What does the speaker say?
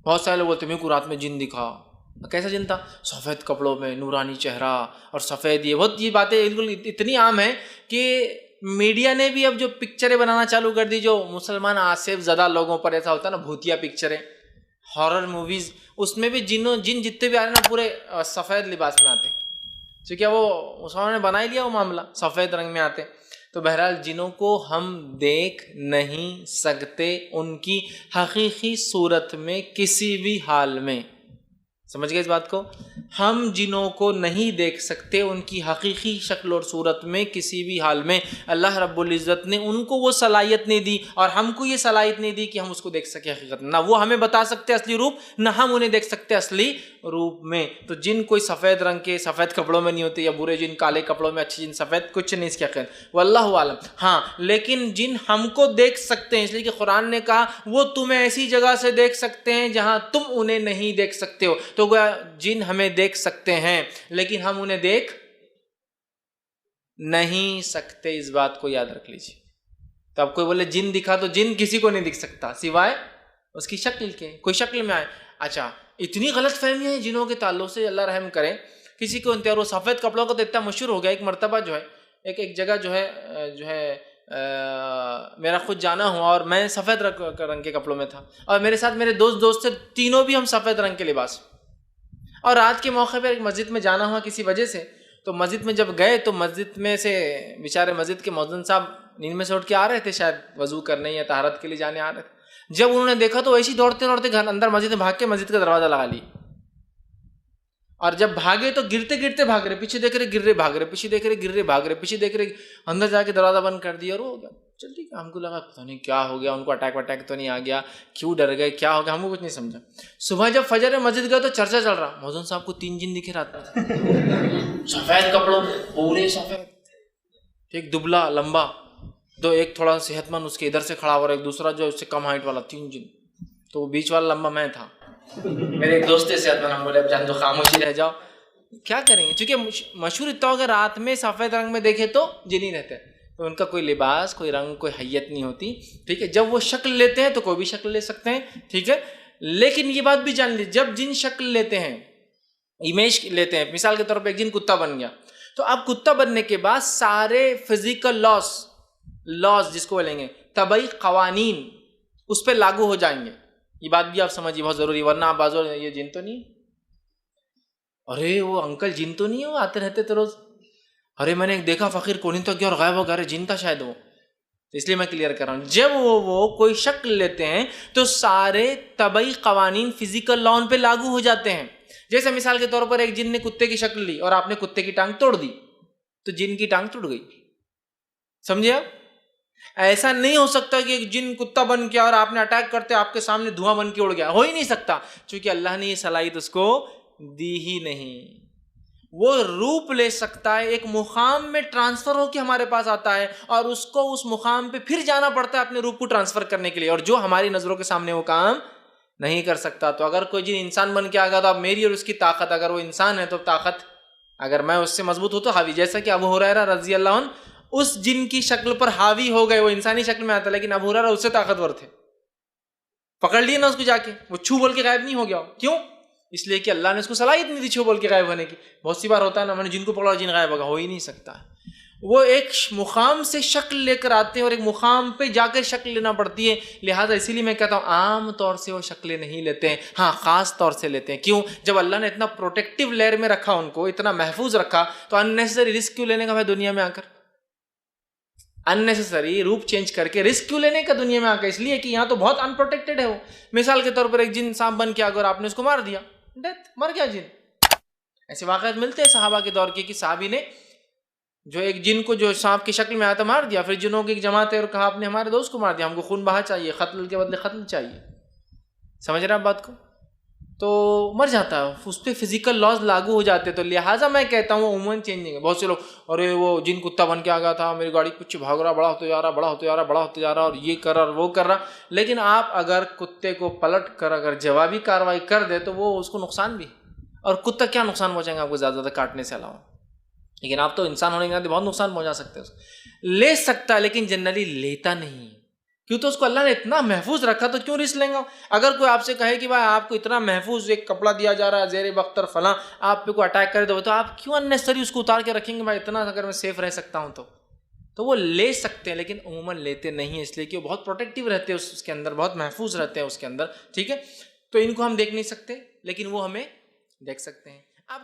بہت سارے لوگ بولتے ہیں میرے کو رات میں جن دکھا. کیسا جن تھا؟ سفید کپڑوں میں، نورانی چہرہ اور سفید. یہ باتیں بالکل اتنی عام ہیں کہ میڈیا نے بھی اب جو پکچریں بنانا چالو کر دی، جو مسلمان آصف زدہ لوگوں پر ایسا ہوتا ہے نا، بھوتیا پکچریں، ہارر موویز، اس میں بھی جن جتنے بھی آ رہے ہیں نا پورے سفید لباس میں آتے ہیں، کیونکہ وہ مسلمانوں نے بنا ہی لیا وہ معاملہ، سفید رنگ میں آتے. تو بہرحال جنوں کو ہم دیکھ نہیں سکتے ان کی حقیقی صورت میں کسی بھی حال میں. سمجھ گئے اس بات کو؟ ہم جنوں کو نہیں دیکھ سکتے ان کی حقیقی شکل اور صورت میں کسی بھی حال میں. اللہ رب العزت نے ان کو وہ صلاحیت نہیں دی اور ہم کو یہ صلاحیت نہیں دی کہ ہم اس کو دیکھ سکیں حقیقت. نہ وہ ہمیں بتا سکتے اصلی روپ، نہ ہم انہیں دیکھ سکتے اصلی روپ میں. تو جن کوئی سفید رنگ کے سفید کپڑوں میں نہیں ہوتے، یا برے جن کالے کپڑوں میں، اچھے جن سفید، کچھ نہیں اس کے خیر، واللہ عالم. ہاں لیکن جن ہم کو دیکھ سکتے ہیں، اس لیے کہ قرآن نے کہا وہ تمہیں ایسی جگہ سے دیکھ سکتے ہیں جہاں تم انہیں نہیں دیکھ سکتے ہو. تو گویا جن ہمیں دیکھ سکتے ہیں لیکن ہم انہیں دیکھ نہیں سکتے. اس بات کو یاد رکھ لیجیے. تو اب کوئی بولے جن دکھا، تو جن کسی کو نہیں دکھ سکتا سوائے اس کی شکل کے، کوئی شکل میں آئے. اچھا اتنی غلط فہمیاں ہیں جنوں کے تعلق سے، اللہ رحم کرے. کسی کو انتہار، وہ سفید کپڑوں کو تو اتنا مشہور ہو گیا. ایک مرتبہ جو ہے ایک جگہ جو ہے میرا خود جانا ہوا، اور میں سفید رنگ کے کپڑوں میں تھا، اور میرے ساتھ میرے دوست تھے، تینوں بھی ہم سفید رنگ کے لباس. اور رات کے موقع پہ ایک مسجد میں جانا ہوا کسی وجہ سے. تو مسجد میں جب گئے تو مسجد میں سے بیچارے مسجد کے مؤذن صاحب نیند میں سے اٹھ کے آ رہے تھے، شاید وضو کرنے یا طہارت کے لیے جانے آ رہے تھے. جب انہوں نے دیکھا تو ایسے دوڑتے گھر اندر مسجد میں بھاگ کے مسجد کا دروازہ لگا لی. اور جب بھاگے تو گرتے بھاگ رہے، پیچھے دیکھ رہے گر رہے بھاگ رہے، پیچھے دیکھ رہے گر رہے بھاگ رہے، پیچھے دیکھ رہے، اندر جا کے دروازہ بند کر دیا. اور ہو گیا. چل ٹھیک ہے. ہم کو لگا پتہ نہیں کیا ہو گیا، ان کو اٹیک تو نہیں آ گیا، کیوں ڈر گئے، کیا ہو گیا، ہم کو کچھ نہیں سمجھا. صبح جب فجر میں مسجد گئے تو چرچا چل رہا، مؤذن صاحب کو 3 جن دکھے رات میں سفید کپڑوں میں، پورے سفید. ایک دبلا لمبا، دو ایک تھوڑا صحت مند اس کے ادھر سے کھڑا ہوا، ایک دوسرا جو اس سے کم ہائٹ والا، 3 جن. تو بیچ والا لمبا میں تھا. میرے ایک دوست صحت مند، ہم بولے اب جان دو، خاموشی رہ جاؤ، کیا کریں گے. چونکہ مشہور اتنا ہوگا رات میں سفید رنگ میں دیکھے تو جن ہی رہتے ہیں، تو ان کا کوئی لباس، کوئی رنگ، کوئی حیت نہیں ہوتی. ٹھیک ہے. جب وہ شکل لیتے ہیں تو کوئی بھی شکل لے سکتے ہیں. ٹھیک ہے. لیکن یہ بات بھی جان لیجیے، جب جن شکل لیتے ہیں، امیج لیتے ہیں، مثال کے طور پہ ایک جن کتا بن گیا، تو اب کتا بننے کے بعد سارے فزیکل لاز جس کو بولیں گے، طبعی قوانین اس پہ لاگو ہو جائیں گے. یہ بات بھی آپ سمجھیے، بہت ضروری. ورنہ آپ بازو یہ جن تو نہیں، ارے وہ انکل جن تو نہیں ہے، وہ آتے رہتے تو روز، ارے میں نے ایک دیکھا فقیر کونی تو گیا اور غائب ہو گیا، ارے جن تھا شاید وہ. اس لیے میں کلیئر کر رہا ہوں، جب وہ کوئی شکل لیتے ہیں تو سارے طبعی قوانین فزیکل لا ان پہ لاگو ہو جاتے ہیں. جیسے مثال کے طور پر ایک جن نے کتے کی شکل لی اور آپ نے کتے کی ٹانگ توڑ دی، تو جن کی ٹانگ ٹوٹ گئی. سمجھے آپ؟ ایسا نہیں ہو سکتا کہ ایک جن کتا بن گیا اور آپ نے اٹیک کرتے آپ کے سامنے دھواں بن کے اڑ گیا، ہو ہی نہیں سکتا، چونکہ اللہ نے یہ صلاحیت اس کو دی ہی نہیں. وہ روپ لے سکتا ہے، ایک مقام میں ٹرانسفر ہو کے ہمارے پاس آتا ہے، اور اس کو اس مقام پہ پھر جانا پڑتا ہے اپنے روپ کو ٹرانسفر کرنے کے لیے، اور جو ہماری نظروں کے سامنے وہ کام نہیں کر سکتا. تو اگر کوئی جن انسان بن کے آ گیا تو اب میری اور اس کی طاقت، اگر وہ انسان ہے تو طاقت، اگر میں اس سے مضبوط ہوں تو حاوی. جیسا کہ ابو ہریرہ رضی اللہ عنہ اس جن کی شکل پر حاوی ہو گئے، وہ انسانی شکل میں آتا، لیکن ابو ہریرہ اس سے طاقتور تھے، پکڑ لیے نا اس کو جا کے، وہ چھو بول کے غائب نہیں ہو گیا. کیوں؟ اس لیے کہ اللہ نے اس کو صلاحیت نہیں دی چھو بول کے غائب ہونے کی. بہت سی بار ہوتا ہے نا، میں نے جن کو پکڑا جن غائب ہوگا، ہو ہی نہیں سکتا. وہ ایک مقام سے شکل لے کر آتے ہیں اور ایک مقام پہ جا کر شکل لینا پڑتی ہے. لہٰذا اسی لیے میں کہتا ہوں عام طور سے وہ شکلیں نہیں لیتے ہیں، ہاں خاص طور سے لیتے ہیں. کیوں؟ جب اللہ نے اتنا پروٹیکٹیو لیئر میں رکھا، ان کو اتنا محفوظ رکھا، تو اننیسری رسک کیوں لینے کا بھائی دنیا میں آ کر؟ اننیسری روپ چینج کر کے رسک کیوں لینے کا دنیا میں آ کر؟ اس لیے کہ یہاں تو بہت انپروٹیکٹڈ ہے وہ. مثال کے طور پر ایک جن سانپ بن کے اگر آپ نے اس کو مار دیا، ڈیتھ، مر گیا جن. ایسے واقعات ملتے ہیں صحابہ کے دور کے کہ صحابی نے جو ایک جن کو جو سانپ کی شکل میں آیا تھا مار دیا، پھر جنوں کی ایک جماعت ہے اور کہا آپ نے ہمارے دوست کو مار دیا، ہم کو خون بہا چاہیے، قتل کے بدلے قتل چاہیے. سمجھ رہے ہیں آپ بات کو؟ تو مر جاتا ہے، اس پہ فزیکل لاز لاگو ہو جاتے. تو لہٰذا میں کہتا ہوں وہ عموماً چینج نہیں ہے. بہت سے لوگ ارے وہ جن کتا بن کے آ گیا تھا، میری گاڑی کچھ بھاگ رہا، بڑا ہوتے جا رہا، بڑا ہوتے جا رہا، بڑا ہوتے جا رہا، اور یہ کر رہا اور وہ کر رہا. لیکن آپ اگر کتے کو پلٹ کر اگر جوابی کارروائی کر دے تو وہ اس کو نقصان بھی، اور کتا کیا نقصان پہنچائیں گے آپ کو زیادہ کاٹنے سے علاوہ. لیکن آپ تو انسان ہونے کے ناطے بہت نقصان پہنچا سکتے ہیں. لے سکتا ہے لیکن جنرلی لیتا نہیں، کیوں تو اس کو اللہ نے اتنا محفوظ رکھا تو کیوں رسک لیں گا؟ اگر کوئی آپ سے کہے کہ بھائی آپ کو اتنا محفوظ ایک کپڑا دیا جا رہا ہے زیر بختر فلاں، آپ پہ کوئی اٹیک کر دو تو آپ کیوں اننیسری اس کو اتار کے رکھیں گے؟ بھائی اتنا اگر میں سیف رہ سکتا ہوں تو وہ لے سکتے ہیں، لیکن عموماً لیتے نہیں ہیں، اس لیے کہ وہ بہت پروٹیکٹیو رہتے ہیں اس کے اندر، بہت محفوظ رہتے ہیں اس کے اندر، ٹھیک ہے؟ تو ان کو ہم دیکھ نہیں سکتے لیکن وہ ہمیں دیکھ سکتے ہیں۔ اب